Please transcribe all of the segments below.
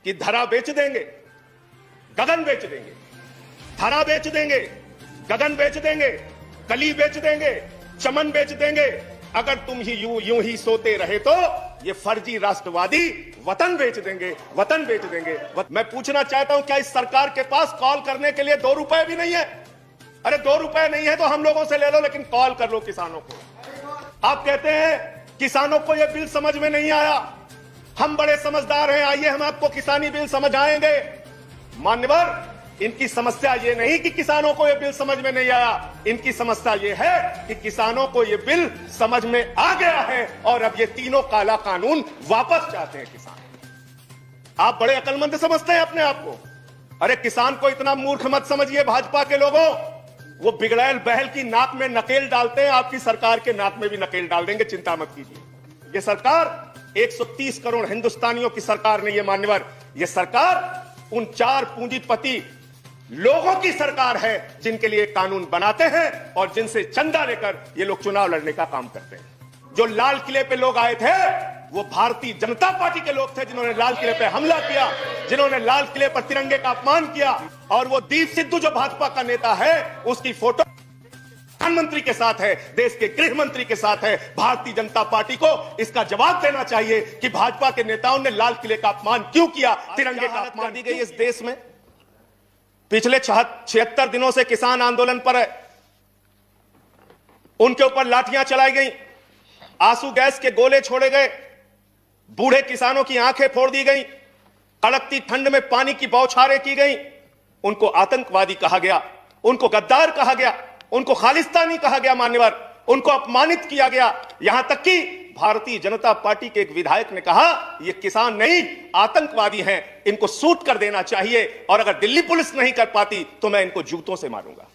कि धरा बेच देंगे, गगन बेच देंगे, धरा बेच देंगे, गगन बेच देंगे, कली बेच देंगे, चमन बेच देंगे। अगर तुम ही यूं ही सोते रहे तो ये फर्जी राष्ट्रवादी वतन बेच देंगे, वतन बेच देंगे। मैं पूछना चाहता हूं, क्या इस सरकार के पास कॉल करने के लिए 2 रुपए भी नहीं है? अरे 2 रुपए नहीं है तो हम लोगों से ले लो, लेकिन कॉल कर लो किसानों को। आप कहते हैं किसानों को यह बिल समझ में नहीं आया, हम बड़े समझदार हैं, आइए हम आपको किसानी बिल समझाएंगे। मान्यवर, इनकी समस्या ये नहीं कि किसानों को यह बिल समझ में नहीं आया, इनकी समस्या ये है कि किसानों को यह बिल समझ में आ गया है और अब ये तीनों काला कानून वापस चाहते हैं किसान। आप बड़े अक्लमंद समझते हैं अपने आप को। अरे किसान को इतना मूर्ख मत समझिए भाजपा के लोगों, वो बिगड़ैल बहल की नाक में नकेल डालते हैं, आपकी सरकार के नाक में भी नकेल डाल देंगे, चिंता मत कीजिए। ये सरकार 130 करोड़ हिंदुस्तानियों की सरकार नहीं है मान्यवर, ये सरकार उन 4 पूंजीपति लोगों की सरकार है जिनके लिए कानून बनाते हैं और जिनसे चंदा लेकर ये लोग चुनाव लड़ने का काम करते हैं। जो लाल किले पे लोग आए थे वो भारतीय जनता पार्टी के लोग थे, जिन्होंने लाल किले पे हमला किया, जिन्होंने लाल किले पर तिरंगे का अपमान किया। और वो दीप सिद्धू जो भाजपा का नेता है, उसकी फोटो प्रधानमंत्री के साथ है, देश के गृह मंत्री के साथ है। भारतीय जनता पार्टी को इसका जवाब देना चाहिए कि भाजपा के नेताओं ने लाल किले का अपमान क्यों किया, तिरंगे का अपमान दी गई इस देश में। पिछले 76 दिनों से किसान आंदोलन पर है, उनके ऊपर लाठियां चलाई गई, आंसू गैस के गोले छोड़े गए, बूढ़े किसानों की आंखें फोड़ दी गई, कड़कती ठंड में पानी की बौछारें की गई। उनको आतंकवादी कहा गया, उनको गद्दार कहा गया, उनको खालिस्तानी कहा गया मान्यवर, उनको अपमानित किया गया। यहां तक कि भारतीय जनता पार्टी के एक विधायक ने कहा ये किसान नहीं आतंकवादी हैं, इनको शूट कर देना चाहिए, और अगर दिल्ली पुलिस नहीं कर पाती तो मैं इनको जूतों से मारूंगा,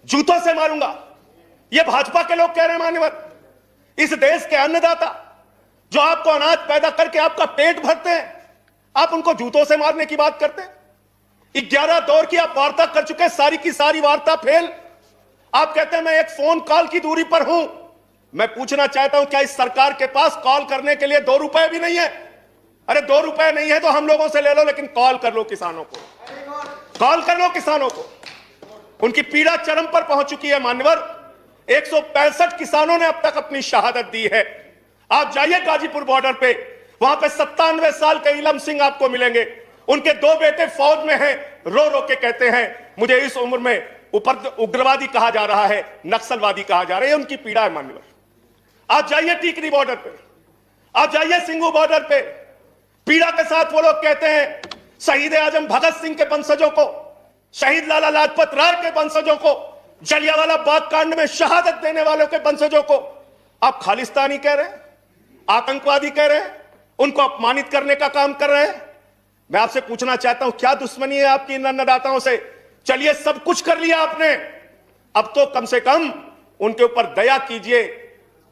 जूतों से मारूंगा। ये भाजपा के लोग कह रहे हैं मान्यवर। इस देश के अन्नदाता जो आपको अनाज पैदा करके आपका पेट भरते हैं, आप उनको जूतों से मारने की बात करते हैं। 11 दौर की आप वार्ता कर चुके, सारी की सारी वार्ता फेल। आप कहते हैं मैं एक फोन कॉल की दूरी पर हूं। मैं पूछना चाहता हूं, क्या इस सरकार के पास कॉल करने के लिए 2 रुपए भी नहीं है? अरे 2 रुपए नहीं है तो हम लोगों से ले लो, लेकिन कॉल कर लो किसानों को, कॉल कर लो किसानों को। उनकी पीड़ा चरम पर पहुंच चुकी है मान्यवर। 165 किसानों ने अब तक अपनी शहादत दी है। आप जाइए गाजीपुर बॉर्डर पे, वहां पे 97 साल के इलम सिंह आपको मिलेंगे, उनके 2 बेटे फौज में हैं, रो रो के कहते हैं मुझे इस उम्र में उग्रवादी कहा जा रहा है, नक्सलवादी कहा जा रहा है। उनकी पीड़ा है मान्यवर। आप जाइए टीकरी बॉर्डर पे, आप जाइए सिंगू बॉर्डर पे, पीड़ा के साथ वो लोग कहते हैं शहीद आजम भगत सिंह के वंशजों को, शहीद लाला लाजपत राय के वंशजों को, जलियांवाला बाग कांड में शहादत देने वालों के वंशजों को आप खालिस्तानी कह रहे हैं, आतंकवादी कह रहे हैं, उनको अपमानित करने का काम कर रहे हैं। मैं आपसे पूछना चाहता हूं, क्या दुश्मनी है आपकी इन अन्नदाताओं से? चलिए सब कुछ कर लिया आपने, अब तो कम से कम उनके ऊपर दया कीजिए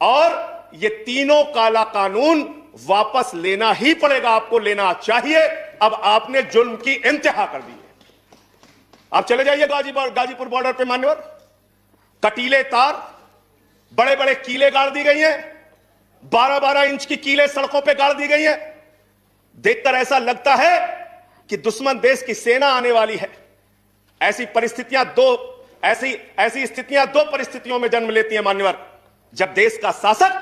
और ये तीनों काला कानून वापस लेना ही पड़ेगा, आपको लेना चाहिए। अब आपने जुल्म की इंतहा कर दी है। आप चले जाइए गाजीपुर बॉर्डर पे मान्यवर, कटीले तार, बड़े बड़े कीले गाड़ दी गई हैं, 12-12 इंच की कीले सड़कों पे गाड़ दी गई हैं। देखकर ऐसा लगता है कि दुश्मन देश की सेना आने वाली है। ऐसी स्थितियां दो परिस्थितियों में जन्म लेती हैं मान्यवर। जब देश का शासक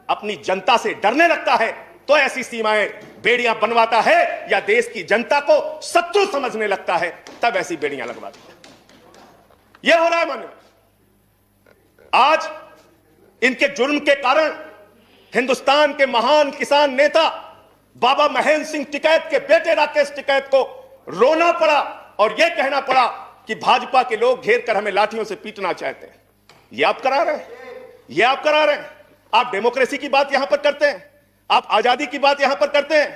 अपनी जनता से डरने लगता है तो ऐसी सीमाएं बेड़ियां बनवाता है, या देश की जनता को शत्रु समझने लगता है तब ऐसी बेड़ियां लगवाता है। यह हो रहा है मान्यवर। आज इनके जुर्म के कारण हिंदुस्तान के महान किसान नेता बाबा महेंद्र सिंह टिकैत के बेटे राकेश टिकैत को रोना पड़ा और यह कहना पड़ा कि भाजपा के लोग घेर कर हमें लाठियों से पीटना चाहते हैं। यह आप करा रहे हैं, यह आप करा रहे हैं। आप डेमोक्रेसी की बात यहां पर करते हैं, आप आजादी की बात यहां पर करते हैं।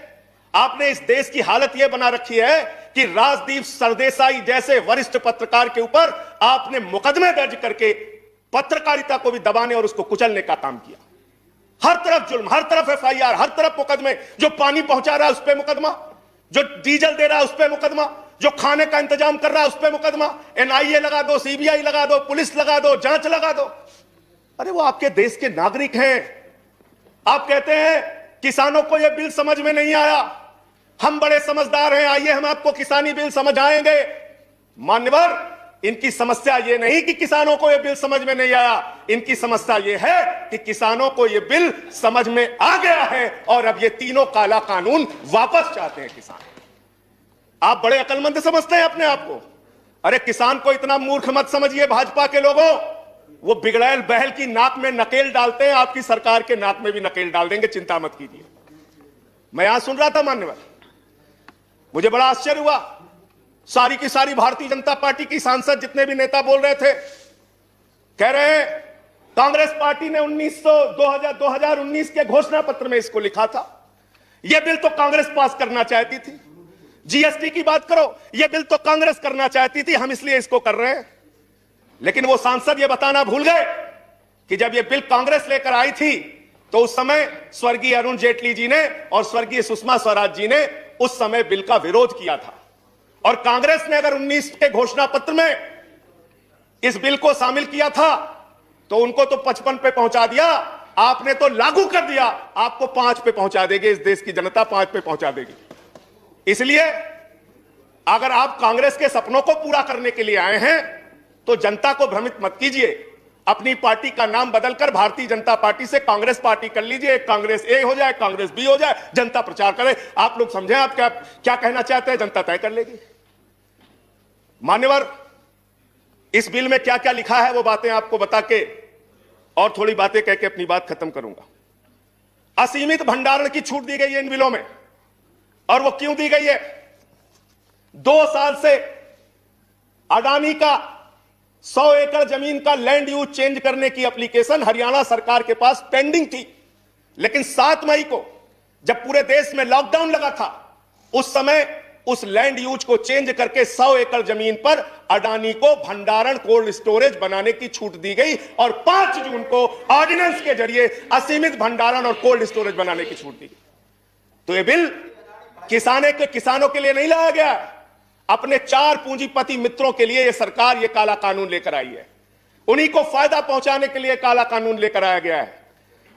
आपने इस देश की हालत यह बना रखी है कि राजदीप सरदेसाई जैसे वरिष्ठ पत्रकार के ऊपर आपने मुकदमे दर्ज करके पत्रकारिता को भी दबाने और उसको कुचलने का काम किया। हर तरफ जुल्म, हर तरफ एफआईआर, हर तरफ मुकदमे। जो पानी पहुंचा रहा है उस पर मुकदमा, जो डीजल दे रहा है उस पर मुकदमा, जो खाने का इंतजाम कर रहा है उस पर मुकदमा। एनआईए लगा दो, सीबीआई लगा दो, पुलिस लगा दो, जांच लगा दो। अरे वो आपके देश के नागरिक हैं। आप कहते हैं किसानों को यह बिल समझ में नहीं आया, हम बड़े समझदार हैं, आइए हम आपको किसानी बिल समझाएंगे। मान्यवर, इनकी समस्या ये नहीं कि किसानों को ये बिल समझ में नहीं आया, इनकी समस्या ये है कि किसानों को ये बिल समझ में आ गया है और अब ये तीनों काला कानून वापस चाहते हैं किसान। आप बड़े अकलमंद समझते हैं अपने आप को। अरे किसान को इतना मूर्ख मत समझिए भाजपा के लोगों, वो बिगड़ैल बहल की नाक में नकेल डालते हैं, आपकी सरकार के नाक में भी नकेल डाल देंगे, चिंता मत कीजिए। मैं यहां सुन रहा था मान्यवर, मुझे बड़ा आश्चर्य हुआ। सारी की सारी भारतीय जनता पार्टी की सांसद जितने भी नेता बोल रहे थे, कह रहे हैं कांग्रेस पार्टी ने 2019 के घोषणा पत्र में इसको लिखा था, यह बिल तो कांग्रेस पास करना चाहती थी। जीएसटी की बात करो, यह बिल तो कांग्रेस करना चाहती थी, हम इसलिए इसको कर रहे हैं। लेकिन वो सांसद यह बताना भूल गए कि जब यह बिल कांग्रेस लेकर आई थी तो उस समय स्वर्गीय अरुण जेटली जी ने और स्वर्गीय सुषमा स्वराज जी ने उस समय बिल का विरोध किया था। और कांग्रेस ने अगर 19 के घोषणा पत्र में इस बिल को शामिल किया था तो उनको तो 55 पे पहुंचा दिया, आपने तो लागू कर दिया, आपको 5 पे पहुंचा देगी, इस देश की जनता 5 पे पहुंचा देगी। इसलिए अगर आप कांग्रेस के सपनों को पूरा करने के लिए आए हैं तो जनता को भ्रमित मत कीजिए। अपनी पार्टी का नाम बदलकर भारतीय जनता पार्टी से कांग्रेस पार्टी कर लीजिए, कांग्रेस ए हो जाए, कांग्रेस बी हो जाए, जनता प्रचार करे। आप लोग समझें आप क्या कहना चाहते हैं, जनता तय कर लेगी। मान्यवर, इस बिल में क्या क्या लिखा है वो बातें आपको बता के और थोड़ी बातें कह के अपनी बात खत्म करूंगा। असीमित भंडारण की छूट दी गई है इन बिलों में, और वो क्यों दी गई है? 2 साल से अडानी का 100 एकड़ जमीन का लैंड यूज चेंज करने की एप्लीकेशन हरियाणा सरकार के पास पेंडिंग थी। लेकिन 7 मई को जब पूरे देश में लॉकडाउन लगा था, उस समय उस लैंड यूज को चेंज करके 100 एकड़ जमीन पर अडानी को भंडारण कोल्ड स्टोरेज बनाने की छूट दी गई और 5 जून को ऑर्डिनेंस के जरिए असीमित भंडारण और कोल्ड स्टोरेज बनाने की छूट दी गई। तो यह बिल किसानों के लिए नहीं लाया गया, अपने 4 पूंजीपति मित्रों के लिए यह सरकार यह काला कानून लेकर आई है। उन्हीं को फायदा पहुंचाने के लिए काला कानून लेकर आया गया है,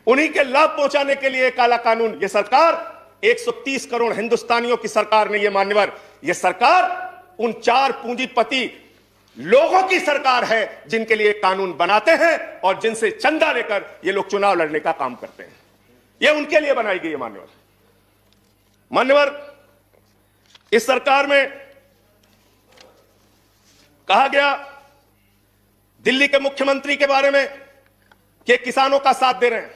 उन्हीं के लाभ पहुंचाने के लिए काला कानून। यह सरकार 130 करोड़ हिंदुस्तानियों की सरकार नहीं है मान्यवर, यह सरकार उन 4 पूंजीपति लोगों की सरकार है जिनके लिए कानून बनाते हैं और जिनसे चंदा लेकर ये लोग चुनाव लड़ने का काम करते हैं। यह उनके लिए बनाई गई है मान्यवर। इस सरकार में कहा गया दिल्ली के मुख्यमंत्री के बारे में कि किसानों का साथ दे रहे हैं,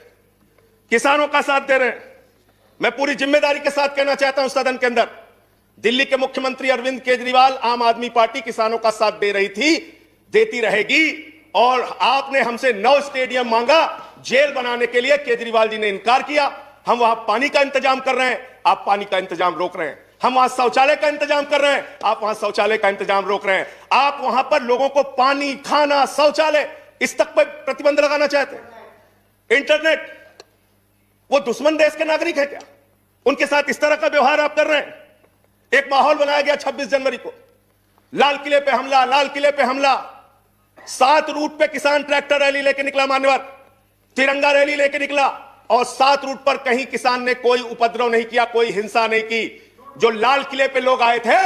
किसानों का साथ दे रहे हैं। मैं पूरी जिम्मेदारी के साथ कहना चाहता हूं सदन के अंदर, दिल्ली के मुख्यमंत्री अरविंद केजरीवाल, आम आदमी पार्टी किसानों का साथ दे रही थी, देती रहेगी। और आपने हमसे 9 स्टेडियम मांगा जेल बनाने के लिए, केजरीवाल जी ने इनकार किया। हम वहां पानी का इंतजाम कर रहे हैं, आप पानी का इंतजाम रोक रहे हैं। हम वहां शौचालय का इंतजाम कर रहे हैं, आप वहां शौचालय का इंतजाम रोक रहे हैं। आप वहां पर लोगों को पानी, खाना, शौचालय इस तक पर प्रतिबंध लगाना चाहते हैं। इंटरनेट, वो दुश्मन देश के नागरिक है क्या? उनके साथ इस तरह का व्यवहार आप कर रहे हैं। एक माहौल बनाया गया 26 जनवरी को, लाल किले पे हमला, लाल किले पे हमला। 7 रूट पे किसान ट्रैक्टर रैली लेके निकला मान्यवर, तिरंगा रैली लेके निकला, और 7 रूट पर कहीं किसान ने कोई उपद्रव नहीं किया, कोई हिंसा नहीं की। जो लाल किले पे लोग आए थे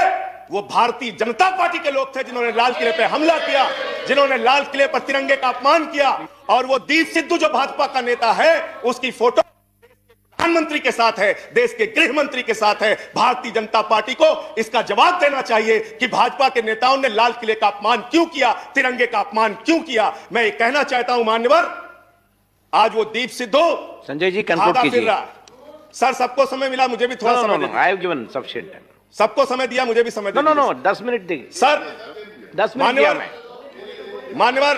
वो भारतीय जनता पार्टी के लोग थे जिन्होंने लाल किले पे हमला किया, जिन्होंने लाल किले पर तिरंगे का अपमान किया। और वो दीप सिद्धू जो भाजपा का नेता है, उसकी फोटो प्रधानमंत्री के साथ है, देश के गृह मंत्री के साथ है। भारतीय जनता पार्टी को इसका जवाब देना चाहिए कि भाजपा के नेताओं ने लाल किले का अपमान क्यों किया, तिरंगे का अपमान क्यों किया। मैं ये कहना चाहता हूं मान्यवर, आज वो दीप सिद्धू संजय जी कंक्लूड कीजिए। सर सबको समय मिला, मुझे भी थोड़ा समय I have given sufficient time. सबको समय दिया, मुझे भी समय दिया। नो 10 मिनट देंगे सर, 10 मिनट दिया मैं। मान्यवर,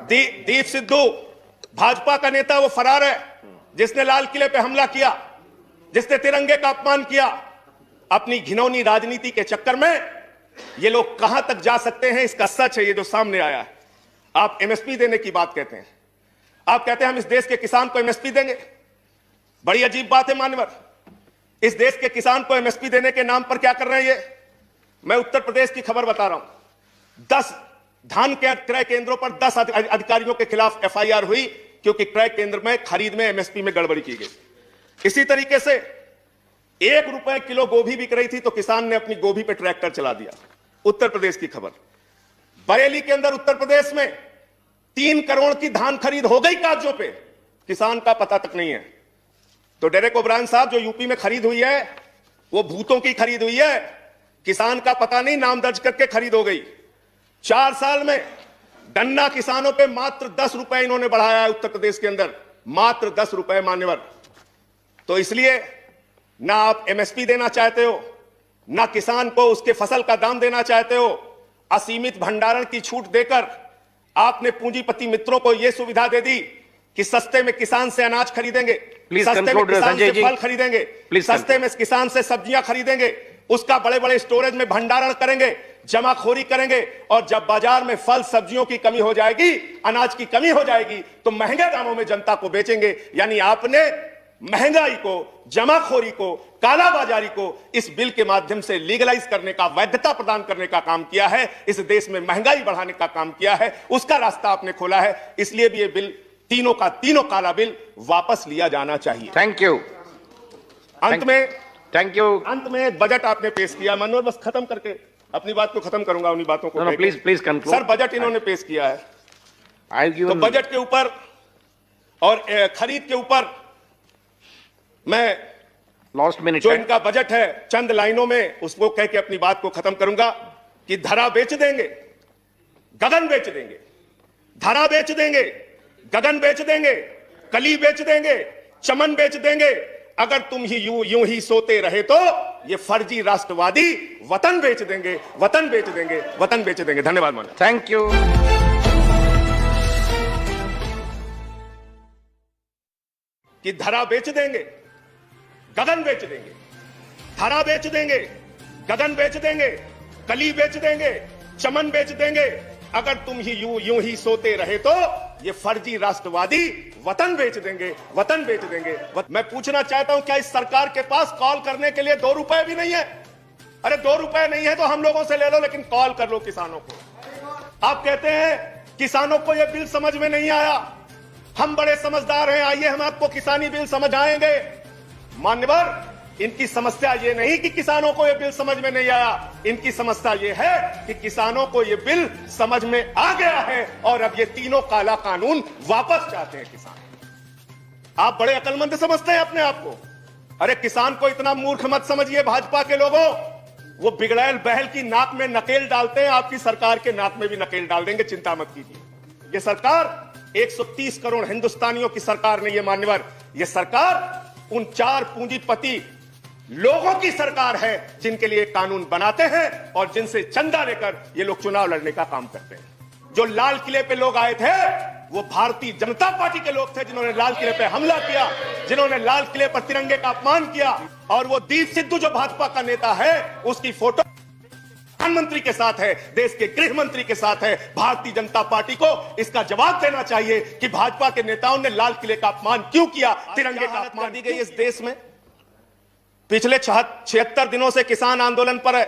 दीप सिद्धू भाजपा का नेता वो फरार है जिसने लाल किले पे हमला किया, जिसने तिरंगे का अपमान किया। अपनी घिनौनी राजनीति के चक्कर में ये लोग कहां तक जा सकते हैं, इसका सच है ये जो सामने आया है। आप एमएसपी देने की बात कहते हैं, आप कहते हैं हम इस देश के किसान को एमएसपी देंगे। बड़ी अजीब बात है मान्यवर, इस देश के किसान को एमएसपी देने के नाम पर क्या कर रहे हैं ये? मैं उत्तर प्रदेश की खबर बता रहा हूं। 10 धान के क्रय केंद्रों पर 10 अधिकारियों के खिलाफ एफआईआर हुई क्योंकि क्रय केंद्र में खरीद में एमएसपी में गड़बड़ी की गई। इसी तरीके से ₹1 किलो गोभी बिक रही थी तो किसान ने अपनी गोभी पे ट्रैक्टर चला दिया। उत्तर प्रदेश की खबर। बरेली के अंदर उत्तर प्रदेश में 3 करोड़ की धान खरीद हो गई कागजों पे, किसान का पता तक नहीं है। तो डेरेक ओब्रायन साहब, जो यूपी में खरीद हुई है वो भूतों की खरीद हुई है, किसान का पता नहीं, नाम दर्ज करके खरीद हो गई। 4 साल में गन्ना किसानों पे मात्र ₹10 इन्होंने बढ़ाया है उत्तर प्रदेश के अंदर, मात्र ₹10 मान्यवर। तो इसलिए ना आप एमएसपी देना चाहते हो, ना किसान को उसके फसल का दाम देना चाहते हो। असीमित भंडारण की छूट देकर आपने पूंजीपति मित्रों को यह सुविधा दे दी कि सस्ते में किसान से अनाज खरीदेंगे, सस्ते में किसान से फल खरीदेंगे, सस्ते में किसान से सब्जियां खरीदेंगे, उसका बड़े बड़े स्टोरेज में भंडारण करेंगे, जमाखोरी करेंगे, और जब बाजार में फल सब्जियों की कमी हो जाएगी, अनाज की कमी हो जाएगी, तो महंगे दामों में जनता को बेचेंगे। यानी आपने महंगाई को, जमाखोरी को, कालाबाजारी को इस बिल के माध्यम से लीगलाइज करने का, वैधता प्रदान करने का काम किया है। इस देश में महंगाई बढ़ाने का काम किया है, उसका रास्ता आपने खोला है। इसलिए भी ये बिल, तीनों का तीनों काला बिल वापस लिया जाना चाहिए। Thank you. अंत में थैंक यू। अंत में एक बजट आपने पेश किया, मनोहर, बस खत्म करके अपनी बात को खत्म करूंगा, उन्हीं बातों को। Please conclude. सर, बजट इन्होंने पेश किया है, तो बजट के ऊपर और खरीद के ऊपर मैं लास्ट मिनट जो इनका बजट है, चंद लाइनों में उसको कह के अपनी बात को खत्म करूंगा कि धरा बेच देंगे, गगन बेच देंगे, धरा बेच देंगे, गगन बेच देंगे, कली बेच देंगे, चमन बेच देंगे। अगर तुम ही यूं ही सोते रहे तो ये फर्जी राष्ट्रवादी वतन बेच देंगे, वतन बेच देंगे, वतन बेच देंगे। धन्यवाद माननीय। Thank you. कि धरा बेच देंगे, गगन बेच देंगे, धरा बेच देंगे, गगन बेच देंगे, कली बेच देंगे, चमन बेच देंगे। अगर तुम ही यूं ही सोते रहे तो ये फर्जी राष्ट्रवादी वतन बेच देंगे, वतन बेच देंगे। मैं पूछना चाहता हूं, क्या इस सरकार के पास कॉल करने के लिए ₹2 भी नहीं है? अरे ₹2 नहीं है तो हम लोगों से ले लो, लेकिन कॉल कर लो किसानों को। आप कहते हैं किसानों को यह बिल समझ में नहीं आया, हम बड़े समझदार हैं, आइए हम आपको किसानी बिल समझाएंगे। मान्यवर, इनकी समस्या ये नहीं कि किसानों को यह बिल समझ में नहीं आया, इनकी समस्या ये है कि किसानों को यह बिल समझ में आ गया है और अब ये तीनों काला कानून वापस चाहते हैं किसान। आप बड़े अक्लमंद समझते हैं अपने आप को। अरे किसान को इतना मूर्ख मत समझिए भाजपा के लोगों, वो बिगड़ैल बैल की नाक में नकेल डालते हैं, आपकी सरकार के नाक में भी नकेल डाल देंगे, चिंता मत कीजिए। ये सरकार 130 करोड़ हिंदुस्तानियों की सरकार नहीं है मान्यवर, ये सरकार उन 4 पूंजीपति लोगों की सरकार है जिनके लिए कानून बनाते हैं और जिनसे चंदा लेकर ये लोग चुनाव लड़ने का काम करते हैं। जो लाल किले पे लोग आए थे वो भारतीय जनता पार्टी के लोग थे, जिन्होंने लाल किले पे हमला किया, जिन्होंने लाल किले पर तिरंगे का अपमान किया। और वो दीप सिद्धू जो भाजपा का नेता है, उसकी फोटो प्रधानमंत्री के साथ है, देश के गृह मंत्री के साथ है। भारतीय जनता पार्टी को इसका जवाब देना चाहिए कि भाजपा के नेताओं ने लाल किले का अपमान क्यों किया, तिरंगे का अपमान दी गई इस देश में। पिछले 76 दिनों से किसान आंदोलन पर है,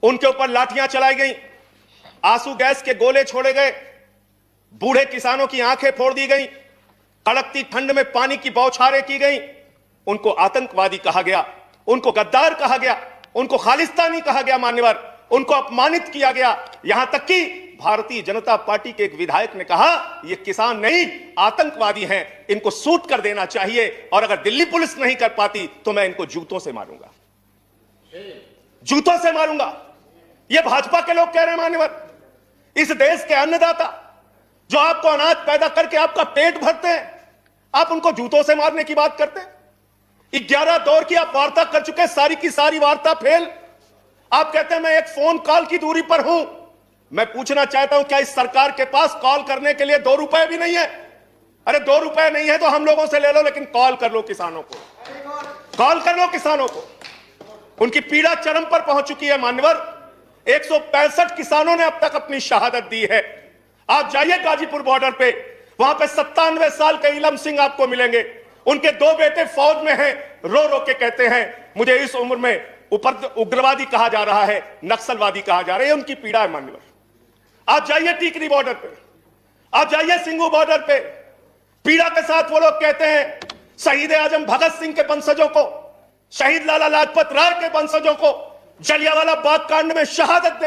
उनके ऊपर लाठियां चलाई गई, आंसू गैस के गोले छोड़े गए, बूढ़े किसानों की आंखें फोड़ दी गई, कड़कती ठंड में पानी की बौछारें की गई। उनको आतंकवादी कहा गया, उनको गद्दार कहा गया, उनको खालिस्तानी कहा गया मान्यवर, उनको अपमानित किया गया। यहां तक कि भारतीय जनता पार्टी के एक विधायक ने कहा ये किसान नहीं आतंकवादी हैं, इनको सूट कर देना चाहिए, और अगर दिल्ली पुलिस नहीं कर पाती तो मैं इनको जूतों से मारूंगा, जूतों से मारूंगा। ये भाजपा के लोग कह रहे हैं मान्यवर। इस देश के अन्नदाता जो आपको अनाज पैदा करके आपका पेट भरते हैं, आप उनको जूतों से मारने की बात करते हैं। 11 दौर की आप वार्ता कर चुके, सारी की सारी वार्ता फेल। आप कहते हैं मैं एक फोन कॉल की दूरी पर हूं। मैं पूछना चाहता हूं, क्या इस सरकार के पास कॉल करने के लिए ₹2 भी नहीं है? अरे ₹2 नहीं है तो हम लोगों से ले लो, लेकिन कॉल कर लो किसानों को, कॉल कर लो किसानों को। उनकी पीड़ा चरम पर पहुंच चुकी है मान्यवर। 165 किसानों ने अब तक अपनी शहादत दी है। आप जाइए गाजीपुर बॉर्डर पे, वहां पे 97 साल के इलम सिंह आपको मिलेंगे। उनके 2 बेटे फौज में हैं, रो रो के कहते हैं मुझे इस उम्र में उग्रवादी कहा जा रहा है, नक्सलवादी कहा जा रहा है। उनकी पीड़ा है मान्यवर। आप जाइए टीकरी बॉर्डर पे, आप जाइए सिंगू बॉर्डर पे, पीड़ा के साथ वो लोग कहते हैं शहीद आजम भगत सिंह के वंशजों को, शहीद लाला लाजपत राय के वंशजों को जलियांवाला बाग कांड में शहादत देने